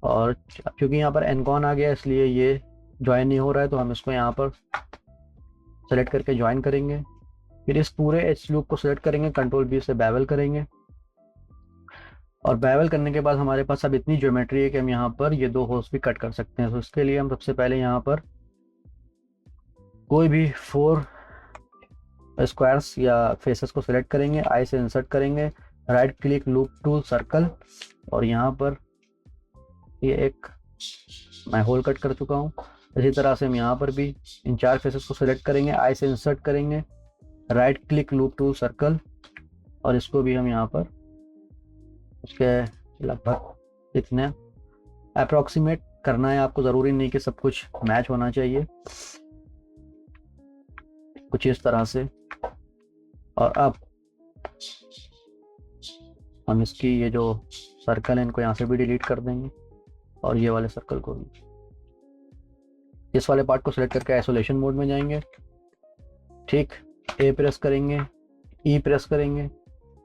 और क्योंकि यहाँ पर एनकॉन आ गया इसलिए ये ज्वाइन नहीं हो रहा है, तो हम इसको यहाँ पर सेलेक्ट करके ज्वाइन करेंगे। फिर इस पूरे एच लूप को सेलेक्ट करेंगे, कंट्रोल बी से बेवल करेंगे और बेवल करने के बाद हमारे पास अब इतनी ज्योमेट्री है कि हम यहाँ पर ये दो होल्स भी कट कर सकते हैं। तो इसके लिए हम सबसे पहले यहाँ पर कोई भी 4 स्क्वायर्स या फेसेस को सिलेक्ट करेंगे, आई से इंसर्ट करेंगे, right click, loop tool, circle, और यहाँ पर ये एक मैं होल कट कर चुका हूँ। इसी तरह से हम यहाँ पर भी इन 4 फेसेस को सिलेक्ट करेंगे, आई से इंसर्ट करेंगे, right click, loop tool, circle, और इसको भी हम यहाँ पर उसके लगभग इतने अप्रोक्सीमेट करना है आपको, ज़रूरी नहीं कि सब कुछ मैच होना चाहिए, कुछ इस तरह से। और अब हम इसकी ये जो सर्कल है इनको यहाँ से भी डिलीट कर देंगे और ये वाले सर्कल को भी। इस वाले पार्ट को सिलेक्ट करके आइसोलेशन मोड में जाएंगे। ठीक, ए प्रेस करेंगे, ई प्रेस करेंगे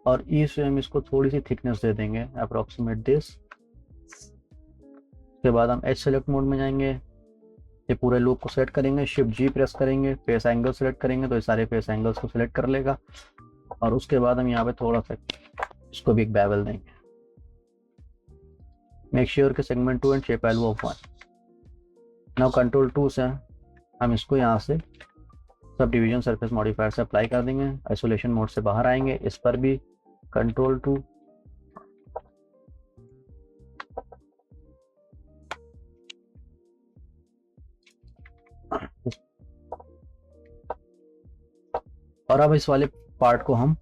और ई से हम इसको थोड़ी सी थिकनेस दे देंगे अप्रोक्सीमेट दिस। उसके बाद हम एच सेलेक्ट मोड में जाएंगे, ये पूरे लूप को सेलेक्ट करेंगे, शिफ्ट जी प्रेस करेंगे, फेस एंगल सेलेक्ट करेंगे तो ये सारे फेस एंगल्स को सिलेक्ट कर लेगा और उसके बाद हम यहाँ पे थोड़ा सा इसको भी एक बेवल देंगे। मेक श्योर के segment 2 and shape value of 1। Now control 2 से हम इसको यहाँ से सब डिवीजन सरफेस मॉडिफायर से अप्लाई कर देंगे, आइसोलेशन मोड से बाहर आएंगे, इस पर भी कंट्रोल 2, और अब इस वाले पार्ट को हम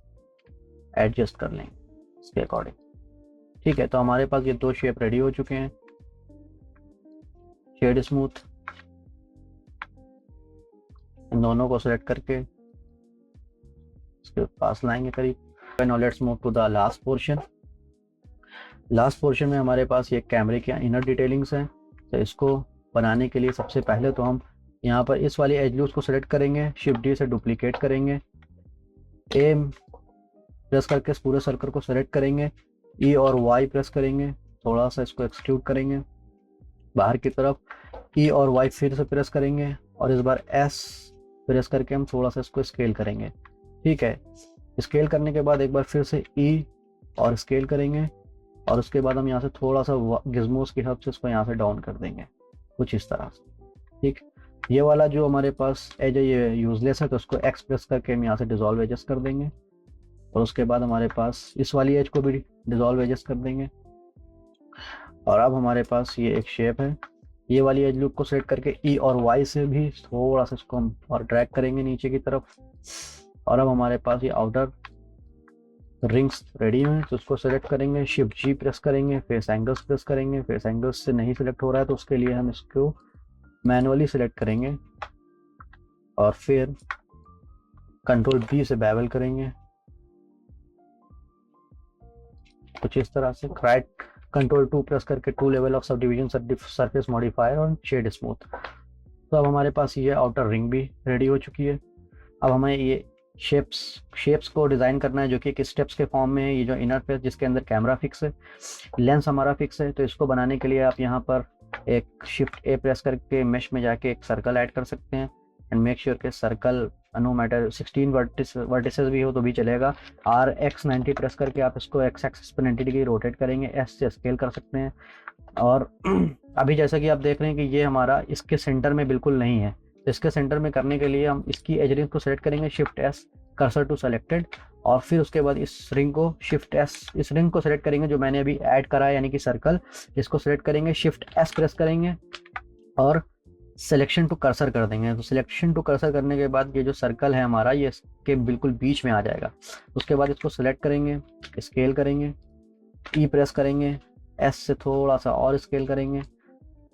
एडजस्ट कर लेंगे इसके अकॉर्डिंग। ठीक है, तो हमारे पास ये दो शेप रेडी हो चुके हैं। शेड स्मूथ, इन दोनों को सेलेक्ट करके इसके पास लाएंगे करीब। Now let's move to the last portion. Last portion में हमारे पास ये कैमरे की इनर डिटेलिंग्स हैं। तो इसको बनाने के लिए सबसे पहले तो हम यहाँ पर इस वाली एज लूज को सेलेक्ट करेंगे, शिफ्ट डी से डुप्लीकेट करेंगे, ए प्रेस करके इस पूरे सर्कल को सेलेक्ट करेंगे, ई और वाई प्रेस करेंगे, थोड़ा सा इसको एक्सक्लूड करेंगे बाहर की तरफ, ई और वाई फिर से प्रेस करेंगे और इस बार एस प्रेस करके हम थोड़ा सा इसको स्केल करेंगे। ठीक है, स्केल करने के बाद एक बार फिर से ई और स्केल करेंगे, और उसके बाद हम यहाँ से थोड़ा सा गिज़मोस की हेल्प से इसको यहाँ से डाउन कर देंगे कुछ इस तरह से। ठीक, ये वाला जो हमारे पास एज है ये यूजलेस है, तो उसको एक्स प्रेस करके हम यहाँ से डिज़ोल्व एजेस कर देंगे, और उसके बाद हमारे पास इस वाली एज को भी डिज़ोल्व एजेस कर देंगे। और अब हमारे पास ये एक शेप है, ये वाली एज लूप को सेलेक्ट करके ई और वाई से भी थोड़ा सा इसको हम और ड्रैग करेंगे नीचे की तरफ। और अब हमारे पास ये आउटर रिंग्स रेडी हैं, तो उसको सेलेक्ट करेंगे, शिफ्ट जी प्रेस करेंगे, फेस एंगल्स प्रेस करेंगे। फेस एंगल्स से नहीं सिलेक्ट हो रहा है तो उसके लिए हम इसको मैनुअली सिलेक्ट करेंगे, और फिर कंट्रोल बी से बेवल करेंगे कुछ इस तरह से। राइट कंट्रोल 2 प्रेस करके two level of sub division surface modifier और शेड स्मूथ। तो अब हमारे पास ये आउटर रिंग भी रेडी हो चुकी है। अब हमें ये शेप्स को डिज़ाइन करना है जो कि एक स्टेप्स के फॉर्म में है। ये जो इनर फेस जिसके अंदर कैमरा फिक्स है, लेंस हमारा फिक्स है, तो इसको बनाने के लिए आप यहाँ पर एक शिफ्ट ए प्रेस करके मेश में जाके एक सर्कल ऐड कर सकते हैं, एंड मेक श्योर के सर्कल नो मैटर 16 वर्टिसेस भी हो तो भी चलेगा। RX90 प्रेस करके आप इसको एक्स एक्सिस पर 90 डिग्री रोटेट करेंगे, एस से स्केल कर सकते हैं। और अभी जैसा कि आप देख रहे हैं कि ये हमारा इसके सेंटर में बिल्कुल नहीं है, तो इसके सेंटर में करने के लिए हम इसकी एज रिंग को सेलेक्ट करेंगे, shift S, cursor to selected, और फिर उसके बाद इस रिंग को शिफ्ट एस, इस रिंग को सेलेक्ट करेंगे जो मैंने अभी ऐड करा है यानी कि सर्कल, इसको सेलेक्ट करेंगे, शिफ्ट एस प्रेस करेंगे और सिलेक्शन टू कर्सर कर देंगे। तो सिलेक्शन टू कर्सर करने के बाद ये जो सर्कल है हमारा ये इसके बिल्कुल बीच में आ जाएगा। उसके बाद इसको सिलेक्ट करेंगे, स्केल करेंगे, ई प्रेस करेंगे, एस से थोड़ा सा और स्केल करेंगे,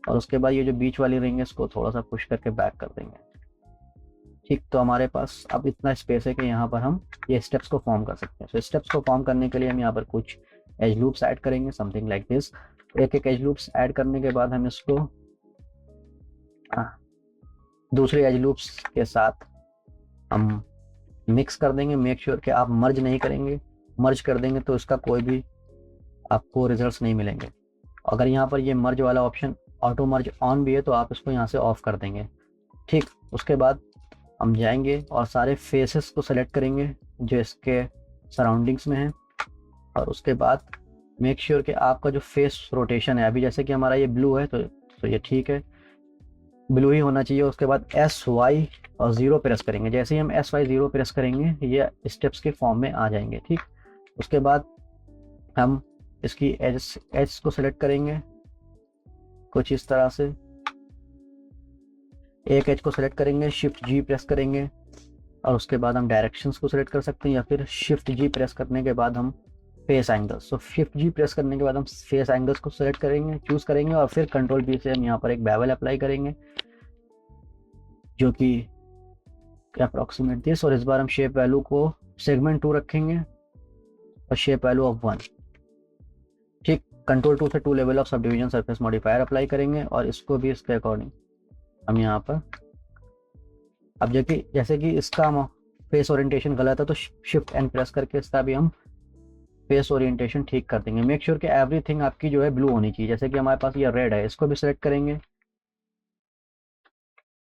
और उसके बाद ये जो बीच वाली रिंग है इसको थोड़ा सा पुश करके बैक कर देंगे। ठीक, तो हमारे पास अब इतना स्पेस है कि यहाँ पर हम ये स्टेप्स को फॉर्म कर सकते हैं। तो स्टेप्स को फॉर्म करने के लिए हम यहाँ पर कुछ एज लूप्स ऐड करेंगे, समथिंग लाइक दिस। एक एक एज लूप्स ऐड करने के बाद हम इसको दूसरे एज लूप्स के साथ हम मिक्स कर देंगे। मेक श्योर कि आप मर्ज नहीं करेंगे, मर्ज कर देंगे तो इसका कोई भी आपको रिजल्ट्स नहीं मिलेंगे। अगर यहाँ पर ये मर्ज वाला ऑप्शन ऑटो मर्ज ऑन भी है तो आप इसको यहाँ से ऑफ कर देंगे। ठीक, उसके बाद हम जाएंगे और सारे फेसेस को सेलेक्ट करेंगे जो इसके सराउंडिंग्स में हैं, और उसके बाद मेक श्योर कि आपका जो फेस रोटेशन है, अभी जैसे कि हमारा ये ब्लू है तो ये ठीक है, ब्लू ही होना चाहिए। उसके बाद SY और 0 प्रेस करेंगे, जैसे ही हम SY 0 प्रेस करेंगे ये स्टेप्स के फॉर्म में आ जाएंगे। ठीक, उसके बाद हम इसकी एज को सेलेक्ट करेंगे कुछ इस तरह से, एक एज को सेलेक्ट करेंगे, शिफ्ट जी प्रेस करेंगे, और उसके बाद हम डायरेक्शंस को सेलेक्ट कर सकते हैं, या फिर शिफ्ट जी प्रेस करने के बाद हम फेस एंगल्स, तो शिफ्ट जी प्रेस करने के बाद हम फेस एंगल्स को सेलेक्ट करेंगे, चूज करेंगे, और फिर कंट्रोल बी से हम यहाँ पर एक बेवल अप्लाई करेंगे जो कि अप्रॉक्सीमेट दिस, और इस बार हम शेप वैल्यू को सेगमेंट 2 रखेंगे और शेप वैल्यू ऑफ 1। ठीक, कंट्रोल 2 से two level of sub division surface modifier apply करेंगे, और इसको भी इसके अकॉर्डिंग हम यहाँ पर, अब जैसे कि इसका फेस ओरिएंटेशन गलत है तो शिफ्ट एन प्रेस करके इसका भी हम फेस ओरिएंटेशन ठीक कर देंगे। मेक श्योर कि एवरीथिंग आपकी जो है ब्लू होनी चाहिए, जैसे कि हमारे पास ये रेड है, इसको भी सिलेक्ट करेंगे,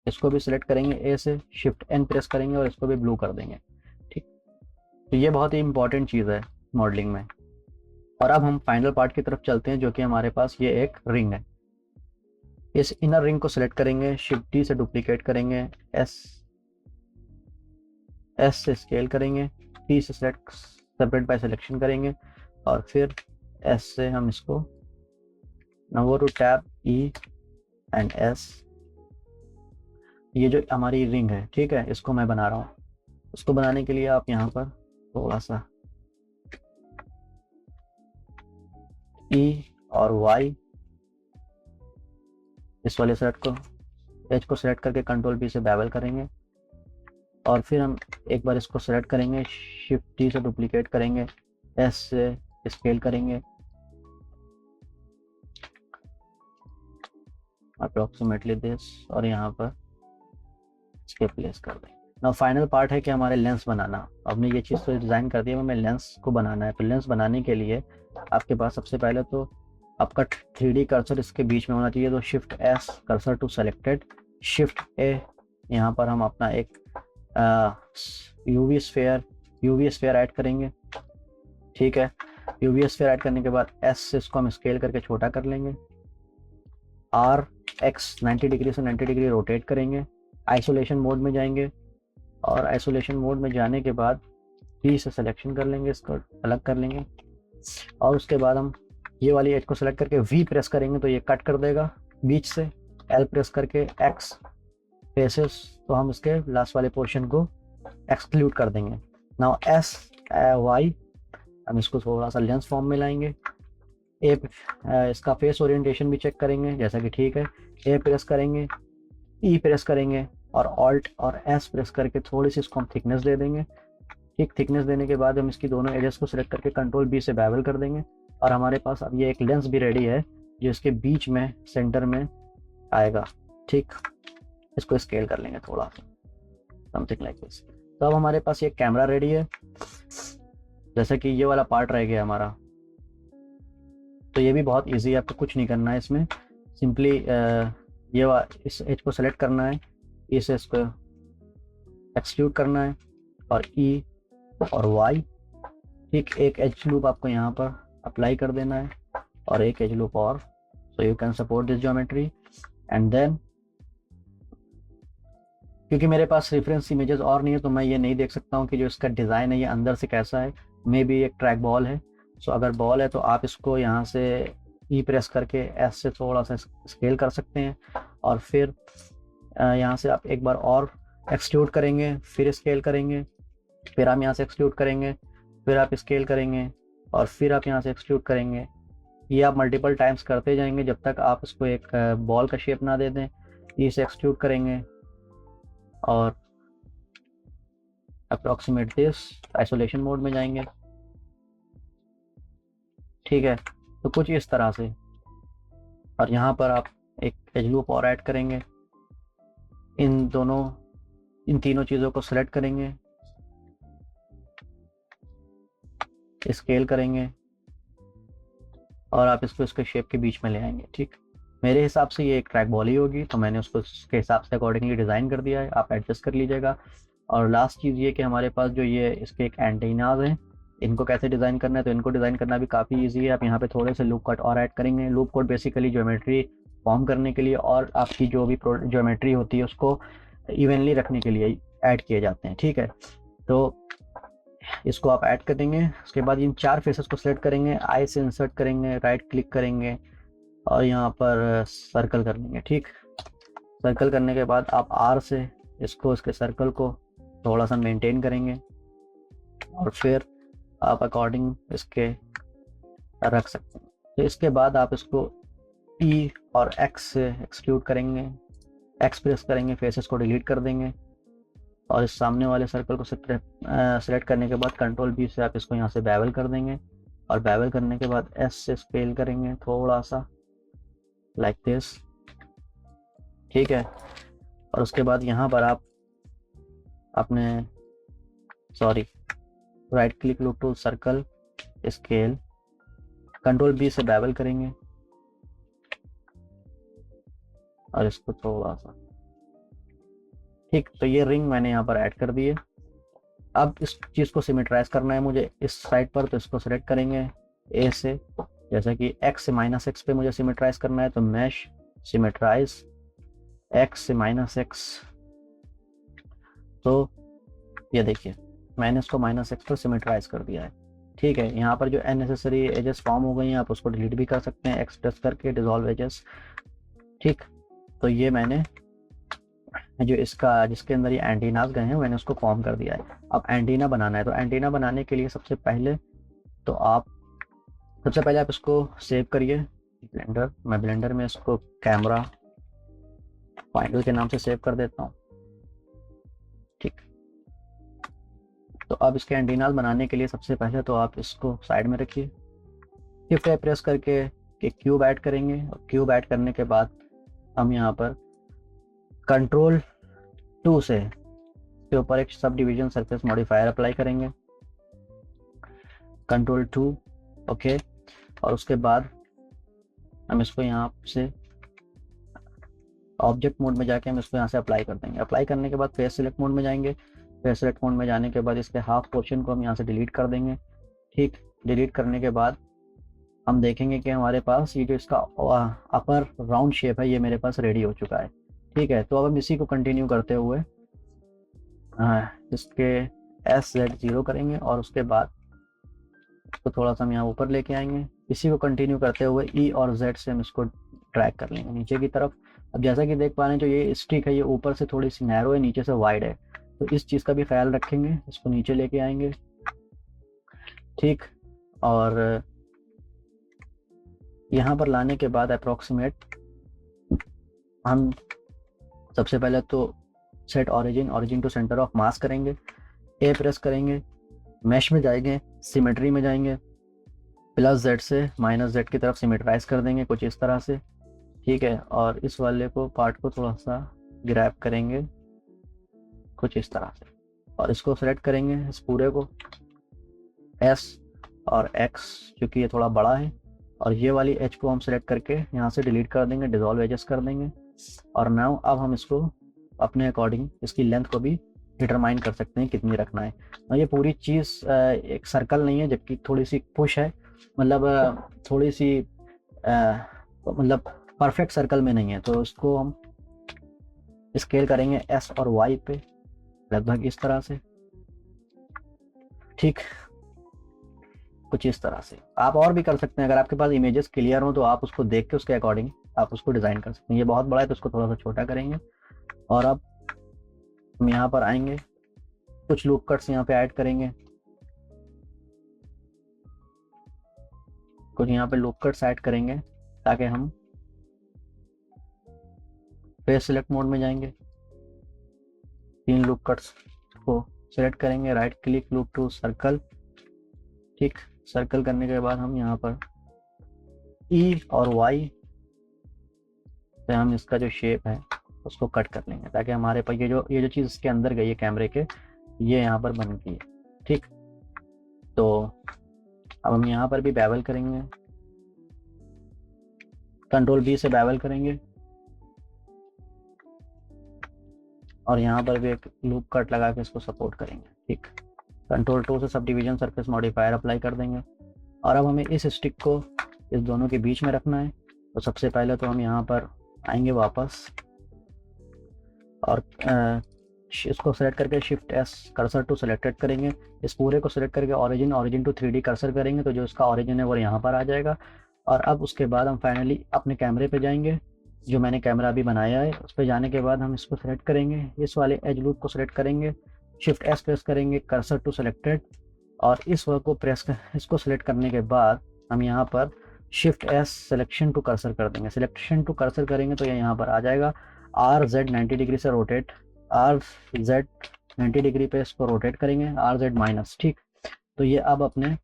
इसको भी सिलेक्ट करेंगे, ए से शिफ्ट एन प्रेस करेंगे और इसको भी ब्लू कर देंगे। ठीक, तो ये बहुत ही इंपॉर्टेंट चीज़ है मॉडलिंग में। और अब हम फाइनल पार्ट की तरफ चलते हैं जो कि हमारे पास ये एक रिंग है। इस इनर रिंग को सिलेक्ट करेंगे, शिफ्ट डी से डुप्लीकेट करेंगे, एस से स्केल करेंगे, टी से सेलेक्ट सेपरेट बाय सिलेक्शन करेंगे, और फिर एस से हम इसको number two tab E and S. ये जो हमारी रिंग है, ठीक है, इसको मैं बना रहा हूँ। इसको बनाने के लिए आप यहाँ पर थोड़ा सा ई और वाई इस वाले सेट को एज को सेलेक्ट करके कंट्रोल बी से बेवल करेंगे, और फिर हम एक बार इसको सेलेक्ट करेंगे, शिफ्ट डी से डुप्लीकेट करेंगे, एस से स्केल करेंगे अप्रोक्सीमेटली दिस, और यहाँ पर इसके प्लेस कर देंगे। नाउ फाइनल पार्ट है कि हमारे लेंस बनाना। हमने ये चीज़ तो डिज़ाइन कर दिया, हमें लेंस को बनाना है। तो लेंस बनाने के लिए आपके पास सबसे पहले तो आपका 3D कर्सर इसके बीच में होना चाहिए, तो shift S, cursor to selected, shift A, यहाँ पर हम अपना एक UV sphere UV sphere add करेंगे, ठीक है। यूवी स्फीयर ऐड करने के बाद एस से इसको हम स्केल करके छोटा कर लेंगे, आर एक्स 90 डिग्री से 90 डिग्री रोटेट करेंगे, आइसोलेशन मोड में जाएंगे, और आइसोलेशन मोड में जाने के बाद बी से सिलेक्शन कर लेंगे, इसको अलग कर लेंगे, और उसके बाद हम ये वाली एज को सेलेक्ट करके वी प्रेस करेंगे तो ये कट कर देगा बीच से, एल प्रेस करके एक्स फेसेस, तो हम इसके लास्ट वाले पोर्शन को एक्सक्लूड कर देंगे। नाउ एस वाई हम इसको थोड़ा सा लेंस फॉर्म में लाएंगे, ए इसका फेस ओरिएंटेशन भी चेक करेंगे जैसा कि ठीक है, ए प्रेस करेंगे, ई प्रेस करेंगे, और ऑल्ट और एस प्रेस करके थोड़ी सी इसको हम थिकनेस दे देंगे, ठीक। थिकनेस देने के बाद हम इसकी दोनों एजेस को सिलेक्ट करके कंट्रोल बी से बेवल कर देंगे, और हमारे पास अब ये एक लेंस भी रेडी है जो इसके बीच में सेंटर में आएगा, ठीक। इसको स्केल कर लेंगे थोड़ा सा, समथिंग लाइक दिस। तो अब हमारे पास ये कैमरा रेडी है, जैसे कि ये वाला पार्ट रह गया हमारा। तो ये भी बहुत इजी है, आपको कुछ नहीं करना है इसमें, सिंपली इस एज को सेलेक्ट करना है, इस एज को एक्सक्लूड करना है, और ई और वाई, ठीक। एक एज लूप आपको यहाँ पर अप्लाई कर देना है, और एक एज लूप और, so you can support this geometry. And then क्योंकि मेरे पास रेफरेंस इमेजेस और नहीं है तो मैं ये नहीं देख सकता हूँ कि जो इसका डिज़ाइन है ये अंदर से कैसा है। मे बी एक ट्रैक बॉल है, सो अगर बॉल है तो आप इसको यहाँ से ई प्रेस करके एस से थोड़ा सा स्केल कर सकते हैं, और फिर यहाँ से आप एक बार और एक्सट्रूड करेंगे, फिर स्केल करेंगे, फिर हम यहाँ से एक्सट्रूड करेंगे, फिर आप स्केल करेंगे, और फिर आप यहाँ से एक्सट्रूड करेंगे। ये आप मल्टीपल टाइम्स करते जाएंगे जब तक आप इसको एक बॉल का शेप ना दे दें। इसे एक्सट्रूड करेंगे और अप्रॉक्सीमेट दिस, आइसोलेशन मोड में जाएंगे, ठीक है। तो कुछ इस तरह से, और यहाँ पर आप एक एज लूप और ऐड करेंगे, इन तीनों चीज़ों को सेलेक्ट करेंगे, स्केल करेंगे, और आप इसको इसके शेप के बीच में ले आएंगे, ठीक। मेरे हिसाब से ये एक ट्रैक बॉल ही होगी, तो मैंने उसको उसके हिसाब से अकॉर्डिंगली डिज़ाइन कर दिया है, आप एडजस्ट कर लीजिएगा। और लास्ट चीज़ ये कि हमारे पास जो ये इसके एक एंटीनाज हैं, इनको कैसे डिज़ाइन करना है, तो इनको डिज़ाइन करना भी काफ़ी ईजी है। आप यहाँ पे थोड़े से लूप कट और ऐड करेंगे। Loop cut basically geometry form करने के लिए और आपकी जो भी ज्योमेट्री होती है उसको इवनली रखने के लिए ऐड किए जाते हैं, ठीक है। तो इसको आप ऐड करेंगे, उसके बाद इन 4 फेसेस को सिलेक्ट करेंगे, आई से इंसर्ट करेंगे, राइट क्लिक करेंगे, और यहाँ पर सर्कल कर लेंगे, ठीक। सर्कल करने के बाद आप आर से इसके सर्कल को थोड़ा सा मेंटेन करेंगे, और फिर आप अकॉर्डिंग इसके रख सकते हैं। तो इसके बाद आप इसको ई और एक्स से एक्सक्लूड करेंगे, एक्स प्रेस करेंगे, फेसेस को डिलीट कर देंगे, और इस सामने वाले सर्कल को सेलेक्ट करने के बाद कंट्रोल बी से आप इसको यहाँ से बेवल कर देंगे, और बेवल करने के बाद एस से स्केल करेंगे थोड़ा सा लाइक दिस, ठीक है। और उसके बाद यहाँ पर आप अपने right click loop tool, circle, scale, control B से बेवल करेंगे, और इसको थोड़ा सा, ठीक। तो ये रिंग मैंने यहाँ पर ऐड कर दी है। अब इस चीज़ को सिमेट्राइज करना है मुझे इस साइड पर, तो इसको सेलेक्ट करेंगे ए से, जैसा कि x से -x पे मुझे सिमेट्राइज करना है, तो मैश सिमेट्राइज x से -x। तो ये देखिए मैंने इसको -x पर सिमेट्राइज कर दिया है, ठीक है। यहाँ पर जो अननेसेसरी एजेस फॉर्म हो गई हैं आप उसको डिलीट भी कर सकते हैं, एक्स प्रेस करके डिसॉल्व एजेस, ठीक। तो ये मैंने जो जिसके अंदर ये एंटीनास गए हैं मैंने उसको फॉर्म कर दिया है। अब एंटीना बनाना है, तो एंटीना बनाने के लिए सबसे पहले आप इसको सेव करिए ब्लेंडर। मैं ब्लेंडर में इसको कैमरा फाइनल के नाम से सेव कर देता हूँ, ठीक। तो अब इसके एंटीनास बनाने के लिए सबसे पहले तो आप इसको साइड में रखिए, शिफ्ट प्रेस करके क्यूब ऐड करेंगे, और क्यूब ऐड करने के बाद हम यहाँ पर कंट्रोल 2 से इसके ऊपर एक सब डिवीजन सरफेस मॉडिफायर अप्लाई करेंगे, कंट्रोल 2, ओके। और उसके बाद हम इसको यहाँ से ऑब्जेक्ट मोड में जाके हम इसको यहाँ से अप्लाई कर देंगे। अप्लाई करने के बाद फेस सिलेक्ट मोड में जाएंगे, फेस सेलेक्ट मोड में जाने के बाद इसके हाफ पोर्शन को हम यहाँ से डिलीट कर देंगे। ठीक, डिलीट करने के बाद हम देखेंगे कि हमारे पास ये जो इसका अपर राउंड शेप है ये मेरे पास रेडी हो चुका है। ठीक है, तो अब हम इसी को कंटिन्यू करते हुए इसके SZ0 करेंगे और उसके बाद इसको थोड़ा सा हम यहाँ ऊपर लेके आएंगे। इसी को कंटिन्यू करते हुए E और Z से हम इसको ड्रैग कर लेंगे नीचे की तरफ। अब जैसा कि देख पा रहे हैं जो ये स्टिक है ये ऊपर से थोड़ी सी नैरो है, नीचे से वाइड है, तो इस चीज़ का भी ख्याल रखेंगे। इसको नीचे लेके आएंगे। ठीक, और यहाँ पर लाने के बाद अप्रॉक्सीमेट हम सबसे पहले तो set origin to centre of mass करेंगे, ए प्रेस करेंगे, मैश में जाएंगे, सिमेट्री में जाएंगे, +Z से -Z की तरफ सिमेट्राइज कर देंगे कुछ इस तरह से। ठीक है, और इस वाले को पार्ट को थोड़ा सा ग्रैब करेंगे कुछ इस तरह से और इसको सेलेक्ट करेंगे इस पूरे को, S और X क्योंकि ये थोड़ा बड़ा है, और ये वाली H को हम सेलेक्ट करके यहाँ से डिलीट कर देंगे, डिसॉल्व एजेस कर देंगे। और नाउ अब हम इसको अपने अकॉर्डिंग इसकी लेंथ को भी डिटरमाइन कर सकते हैं कितनी रखना है। और ये पूरी चीज़ एक सर्कल नहीं है, जबकि थोड़ी सी पुश है, मतलब थोड़ी सी मतलब परफेक्ट सर्कल में नहीं है। तो इसको हम स्केल करेंगे S और Y पे लगभग इस तरह से। ठीक, कुछ इस तरह से आप और भी कर सकते हैं। अगर आपके पास इमेजेस क्लियर हो तो आप उसको देख के उसके अकॉर्डिंग आप उसको डिज़ाइन कर सकते हैं। ये बहुत बड़ा है तो इसको थोड़ा सा छोटा करेंगे। और अब हम यहाँ पर आएंगे, कुछ लूप कट्स यहाँ पे ऐड करेंगे, कुछ यहाँ पे लूप कट्स ऐड करेंगे ताकि हम फेस सिलेक्ट मोड में जाएंगे, 3 लूप कट्स को सिलेक्ट करेंगे, right click loop to circle. ठीक, सर्कल करने के बाद हम यहाँ पर E और Y से हम इसका जो शेप है उसको कट कर लेंगे ताकि हमारे पास ये जो चीज़ इसके अंदर गई है कैमरे के, ये यहाँ पर बन गई है। ठीक, तो अब हम यहाँ पर भी बेवल करेंगे, कंट्रोल B से बेवल करेंगे और यहाँ पर भी एक लूप कट लगा के इसको सपोर्ट करेंगे। ठीक, कंट्रोल 2 से सब डिवीजन सरफेस मॉडिफायर अप्लाई कर देंगे। और अब हमें इस स्टिक को इस दोनों के बीच में रखना है। तो सबसे पहले तो हम यहाँ पर आएंगे वापस और इसको सेलेक्ट करके shift S cursor to selected करेंगे। इस पूरे को सेलेक्ट करके ऑरिजिन टू 3D कर्सर करेंगे तो जो इसका ऑरिजिन है वो यहाँ पर आ जाएगा। और अब उसके बाद हम फाइनली अपने कैमरे पे जाएंगे, जो मैंने कैमरा अभी बनाया है उस पर जाने के बाद हम इसको सेलेक्ट करेंगे, इस वाले एज लूप को सेलेक्ट करेंगे, शिफ्ट S प्रेस करेंगे, कर्सर टू सेलेक्टेड, और इस वर्क को इसको सेलेक्ट करने के बाद हम यहाँ पर shift S selection to cursor कर देंगे। सिलेक्शन टू कर्सर करेंगे तो ये यहाँ पर आ जाएगा। RZ 90 डिग्री से रोटेट, RZ 90 डिग्री पे इसको रोटेट करेंगे, RZ माइनस। ठीक, तो ये अब अपने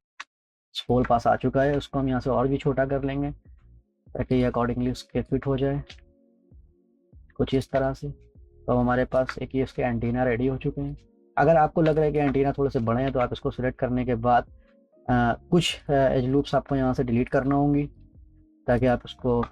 स्पोल पास आ चुका है। उसको हम यहाँ से और भी छोटा कर लेंगे ताकि ये अकॉर्डिंगली उसके फिट हो जाए कुछ इस तरह से। तो हमारे पास एक ये इसके एंटीना रेडी हो चुके हैं। अगर आपको लग रहा है कि एंटीना थोड़े से बड़े हैं तो आप इसको सिलेक्ट करने के बाद कुछ एज लूप्स आपको यहाँ से डिलीट करना होंगी ताकि आप उसको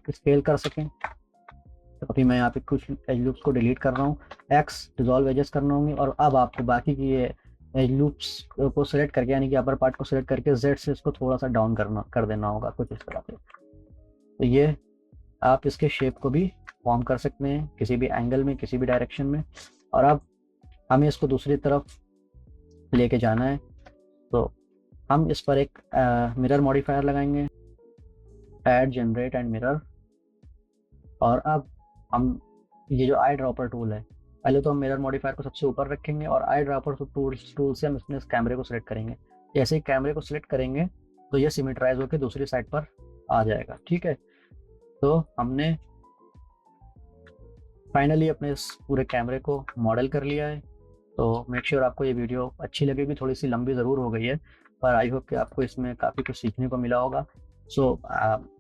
स्केल कर सकें। तो अभी मैं यहाँ पे कुछ एज लूप्स को डिलीट कर रहा हूँ, X डिसॉल्व एजेस करना होंगे। और अब आपको बाकी की ये एज लूप्स को सिलेक्ट करके यानी कि अपर पार्ट को सिलेक्ट करके Z से इसको थोड़ा सा डाउन कर देना होगा कुछ इस तरह से। तो ये आप इसके शेप को भी फॉर्म कर सकते हैं किसी भी एंगल में, किसी भी डायरेक्शन में। और अब हमें इसको दूसरी तरफ लेके जाना है तो हम इस पर एक मिरर मॉडिफायर लगाएंगे, ऐड जनरेट एंड मिरर। और अब हम ये जो आई ड्रॉपर टूल है, पहले तो हम मिरर मॉडिफायर को सबसे ऊपर रखेंगे और आई ड्रॉपर टूल से हम इसमें इस कैमरे को सिलेक्ट करेंगे। जैसे ही कैमरे को सिलेक्ट करेंगे तो ये सिमेट्राइज होकर दूसरी साइड पर आ जाएगा। ठीक है, तो हमने फाइनली अपने इस पूरे कैमरे को मॉडल कर लिया है। तो मेक श्योर आपको ये वीडियो अच्छी लगेगी, थोड़ी सी लंबी ज़रूर हो गई है पर आई होप कि आपको इसमें काफ़ी कुछ सीखने को मिला होगा। सो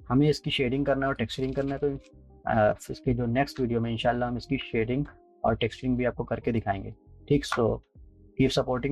हमें इसकी शेडिंग करना है और टेक्सचरिंग करना है, तो इसके जो नेक्स्ट वीडियो में इंशाल्लाह हम इसकी शेडिंग और टेक्सचरिंग भी आपको करके दिखाएंगे। ठीक, सो कीप सपोर्टिंग मी।